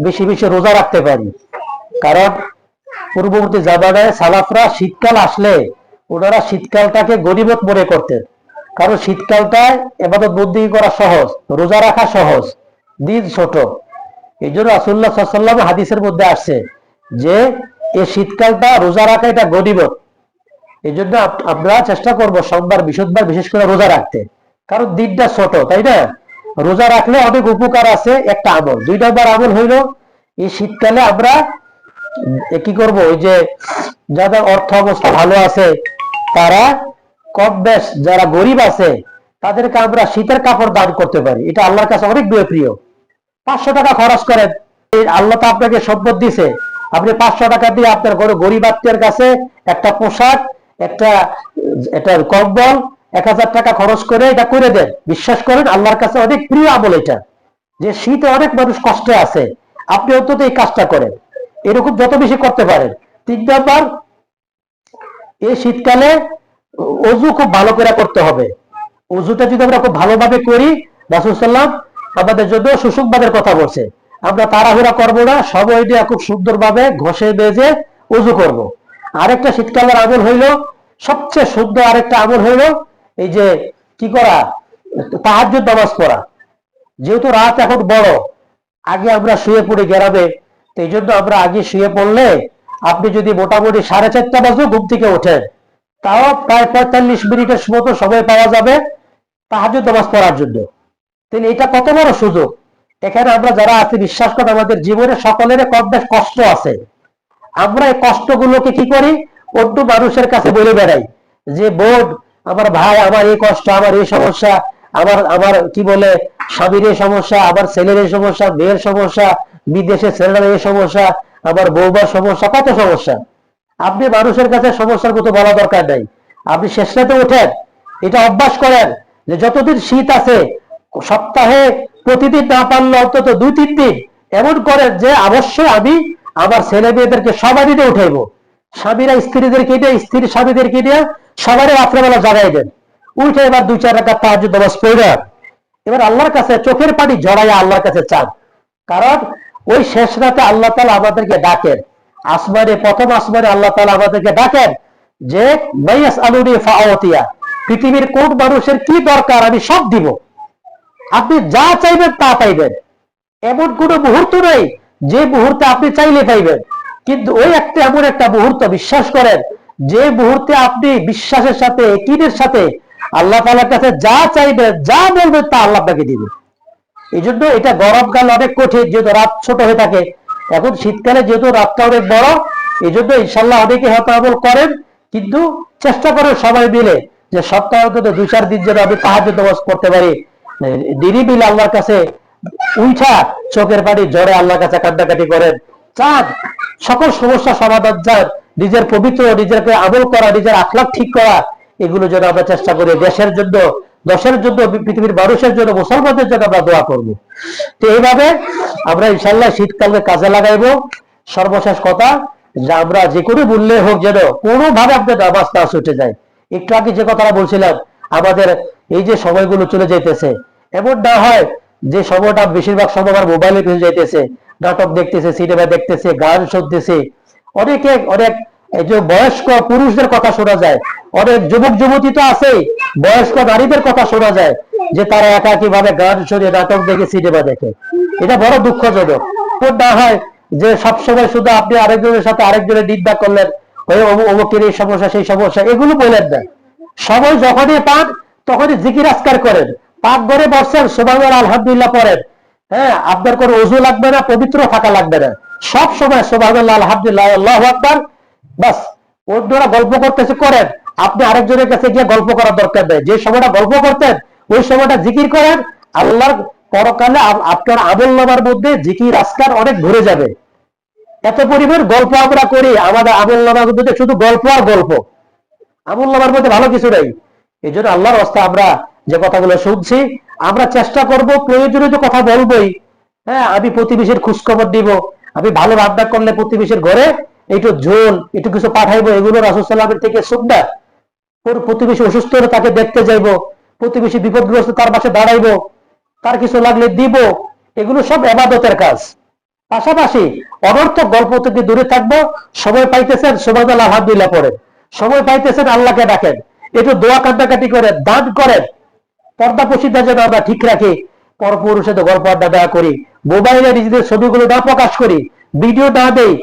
বেশি বেশি রোজা রাখতে পারি। কারণ পূর্ববর্তী জামানায় সালাফরা শীতকাল আসলে ওনারা শীতকালটাকে গনিমত মনে করতেন। কারণ শীতকালটায় এবাদত বন্দেগী করা সহজ, রোজা রাখা সহজ, দিন ছোট। এই জন্য রাসূলুল্লাহ সাল্লাল্লাহু আলাইহি ওয়াসাল্লাম হাদিসের মধ্যে আসছে যে এই শীতকালটা রোজা রাখা এটা গনিমত। এই জন্য আমরা চেষ্টা করব সোমবার বৃহস্পতিবার বিশেষ করে রোজা রাখতে, কারণ দিনটা ছোট, তাই না? রোজা রাখলে অনেক উপকার আছে। একটা আমল, 2 নম্বর আমল হইল এই শীতকালে আমরা কি করব, ওই যে যাদের অর্থ অবস্থা ভালো আছে তারা কম বেশ যারা গরিব আছে তাদেরকে আমরা শীতের কাপড় দান করতে পারি। এটা আল্লাহর কাছে অনেক প্রিয়। 500 টাকা খরচ করেন, আল্লাহ তো আপনাকে সম্পদ দিছে, আপনি 500 টাকা দিয়ে আপনার ঘরে গরিব আত্মীয়ের কাছে একটা পোশাক, একটা একটা কম্বল, 1000 টাকা খরচ করে এটা করে দেন। বিশ্বাস করেন আল্লাহর কাছে অনেক প্রিয় আমল এটা। যে শীতে অনেক মানুষ কষ্টে আছে, আপনি অন্তত এই কাজটা করেন। এরকম যত বেশি করতে পারেন। 3 নম্বর, এই শীতকালে অজু খুব ভালো করে করতে হবে। অজুটা যদি আমরা খুব ভালোভাবে করি, রাসূল সাল্লাল্লাহু আলাইহি ওয়াসাল্লাম আমাদের জন্য সুসংবাদের কথা বলছে। আমরা তাড়াহুড়া করবো না, সময় দিয়ে খুব সুন্দরভাবে ঘষে বেজে অজু করব। আরেকটা শীতকালের আমল হইল, সবচেয়ে শুদ্ধ আরেকটা আমল হইল এই যে কি করা, তাহাজ্জুদ নামাজ পড়া। যেহেতু রাত এখন বড়, আগে আমরা শুয়ে পড়ি গ্রামে, তো এই জন্য আমরা আগে শুয়ে পড়লে আপনি যদি মোটামুটি 4:30 বাজে ঘুম থেকে ওঠেন, তাও প্রায় 45 মিনিটের মতো সময় পাওয়া যাবে তাহাজ্জুদ নামাজ পড়ার জন্য। তাহলে এটা কত বড় সুযোগ। এখানে আমরা যারা আছি, বিশ্বাস করেন আমাদের জীবনে সকলের কম বেশ কষ্ট আছে। আমরা এই কষ্টগুলোকে কি করি, অন্য মানুষের কাছে বলে বেড়াই যে বোন, আমার ভাই, আমার এই কষ্ট, আমার এই সমস্যা, আমার আমার কি বলে স্বামীর এই সমস্যা, আমার ছেলের এই সমস্যা, মেয়ের সমস্যা, বিদেশে ছেলের এই সমস্যা, আমার বৌমার সমস্যা, কত সমস্যা। আপনি মানুষের কাছে সমস্যার মতো বলা দরকার নাই। আপনি শেষ রাতে ওঠেন, এটা অভ্যাস করেন যে যতদিন শীত আছে সপ্তাহে প্রতিদিন না পারলে অন্তত 2-3 দিন এমন করেন যে অবশ্যই আমি আমার ছেলে মেয়েদেরকে সবাই দিতে উঠাইবো। স্বামীরা স্ত্রীদেরকে দিয়ে, স্ত্রী স্বামীদেরকে দিয়ে সবারই রাত্রেবেলা জাগাই দেন। উঠে এবার 2-4 রাকাত তাহাজ্জুদ নামাজ পড়ে এবার আল্লাহর কাছে চোখের পানি জড়াইয়া আল্লাহর কাছে চান। কারণ ওই শেষ রাতে আল্লাহ তাআলা আমাদেরকে ডাকেন। আসমানে, প্রথম আসমানে আল্লাহ তাআলা আমাদেরকে ডাকেন যে মাইয়াস আলুনি ফাআতিয়া, পৃথিবীর কোন মানুষের কি দরকার আমি সব দিব, আপনি যা চাইবেন তা পাইবেন। এমন কোন মুহূর্ত নেই যে মুহূর্তে আপনি চাইলে পাইবেন। কিন্তু ওই একটা এমন একটা মুহূর্ত, বিশ্বাস করেন, যে মুহূর্তে আপনি বিশ্বাসের সাথে, ইয়াকিনের সাথে আল্লাহ তাআলার কাছে যা চাইবেন, যা বলবেন তা আল্লাহ আপনাকে দিবে। এই জন্য এটা গরমকাল অনেক কঠিন, যেহেতু রাত ছোট হয়ে থাকে। এখন শীতকালে যেহেতু রাতটা অনেক বড়, এই জন্য ইনশাল্লাহ অনেকে হয়তো আমল করেন, কিন্তু চেষ্টা করেন সবাই মিলে যে সপ্তাহে অন্তত 2-4 দিন যেন আমি তাহাজ্জুদ নামাজ পড়তে পারি। দিনই মিলে আল্লাহর কাছে উঠা চোখের পানি ঝরে আল্লাহর কাছে কান্নাকাটি করেন, চান সকল সমস্যা সমাধান চান, নিজের পবিত্র, নিজেকে আমল করা, নিজের আখলাক ঠিক করা, এগুলো যেন আমরা চেষ্টা করি। দেশের জন্য, দেশের জন্য, পৃথিবীর মানুষের জন্য, মুসলমানদের জন্য আমরা দোয়া করব। তো এইভাবে আমরা ইনশাল্লাহ শীতকালকে কাজে লাগাইবো। সর্বশেষ কথা, যে আমরা যে কোনো মূল্যে হোক যেন কোনোভাবে আপনার নামাজ না ছুটে যায়। একটু আগে যে কথাটা বলছিলাম, আমাদের এই যে সময়গুলো চলে যাইতেছে, এমন না হয় যে সময়টা বেশিরভাগ সময় আমার মোবাইলে চলে যাইতেছে, নাটক দেখতেছে, সিনেমা দেখতেছে, গান শুনতেছে। অনেকে অনেক এই যে বয়স্ক পুরুষদের কথা শোনা যায়, অনেক যুবক যুবতী তো আছে, বয়স্ক নারীদের কথা শোনা যায় যে তারা একাকী ভাবে গান শুনে, নাটক দেখে, সিনেমা দেখে। এটা বড় দুঃখজনক। না হয় যে সবসময় শুধু আপনি আরেকজনের সাথে আরেকজনের নিন্দা করলেন, অমুকের এই সমস্যা, সেই সমস্যা, এগুলো বলেন না। সময় যখনই পান তখনই জিকির আজকার করেন। পাক ঘরে বসছেন, সুবহানাল্লাহ আলহামদুলিল্লাহ পড়েন। হ্যাঁ, আপনার কোনো ওযু লাগবে না, পবিত্র থাকা লাগবে না। সব সময় সুবহানাল্লাহ আলহামদুলিল্লাহ আল্লাহু আকবার, বাস। অন্যরা গল্প করতেছে করেন, আপনি আরেকজনের কাছে গিয়ে গল্প করার দরকার নেই। যে সময়টা গল্প করতেন ওই সময়টা জিকির করেন। আল্লাহর পরকালে আপনার আমলনামার মধ্যে জিকির আজকার অনেক ভরে যাবে। এত পরিমাণ গল্প আমরা করি, আমাদের আমলনামার মধ্যে শুধু গল্প আর গল্প, আমলনামার মধ্যে ভালো কিছু নেই। এই জন্য আল্লাহর রাস্তা আমরা যে কথাগুলো শুনছি, আমরা চেষ্টা করব প্রয়োজনীয় যে কথা বলবোই। হ্যাঁ, আমি প্রতিবেশীর খোঁজখবর দিব, আমি ভালো রান্না করলে প্রতিবেশীর ঘরে একটু ঝোল, একটু কিছু পাঠাইবো, এগুলো রাসূল সাল্লাল্লাহু আলাইহি ওয়াসাল্লামের থেকে সুন্নাত। প্রতিবেশী অসুস্থ হলে তাকে দেখতে যাইবো, প্রতিবেশী বিপদগ্রস্ত তার পাশে দাঁড়াইবো, তার কিছু লাগলে দিব, এগুলো সব ইবাদতের কাজ। পাশাপাশি অনর্থক গল্প থেকে দূরে থাকবো। সময় পাইতেছেন সুবহানাল্লাহ আলহামদুলিল্লাহ পড়েন, সময় পাইতেছেন আল্লাহকে ডাকেন, একটু দোয়া কান্দাকাটি করেন, দান করেন, পর্দা প্রসিদ্ধা যেন আমরা ঠিক রাখি, পরপুরুষের গল্প আড্ডা দেওয়া করি, মোবাইলে নিজেদের ছবিগুলো না প্রকাশ করি, ভিডিও না দেই,